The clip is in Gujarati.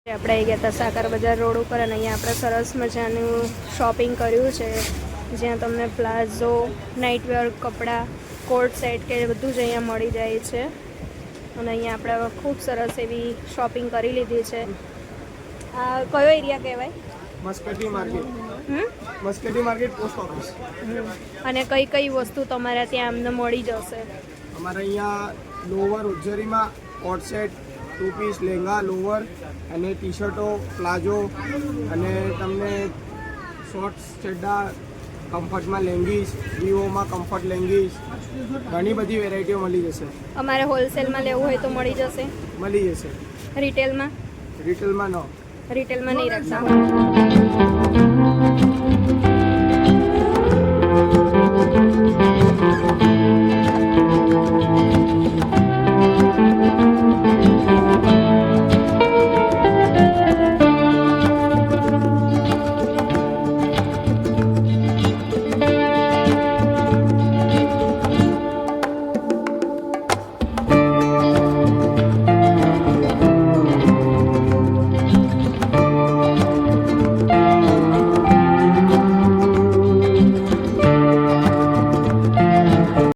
આપણે આવી ગયા હતા સાકર બજાર રોડ ઉપર અને અહીંયા આપણે સરસ મજાનું શોપિંગ કર્યું છે, જ્યાં તમને પ્લાઝો, નાઇટવેર, કપડાં, કોટ સેટ કે બધું જ અહીંયા મળી જાય છે. અને અહીંયા આપણે ખૂબ સરસ એવી શોપિંગ કરી લીધી છે. આ કયો એરિયા કહેવાય? મસ્કટી માર્કેટ પોસ્ટ ઓફિસ. અને કઈ કઈ વસ્તુ તમારે ત્યાં અમને મળી જશે? અમારે અહીંયા લોવર ઉજ્જરીમાં coat set, 2 piece langa, lower અને ટી શર્ટો, પ્લાઝો અને તમને શોર્ટ્સ, ચડ્ડા, કમ્ફર્ટમાં લેંગીસ, વિવોમાં કમ્ફર્ટ લેંગીસ, ઘણી બધી વેરાયટીઓ મળી જશે. અમારે હોલસેલમાં લેવું હોય તો મળી જશે? મળી જશે. રિટેલમાં? રિટેલમાં ન રિટેલમાં નહીં રાખતા.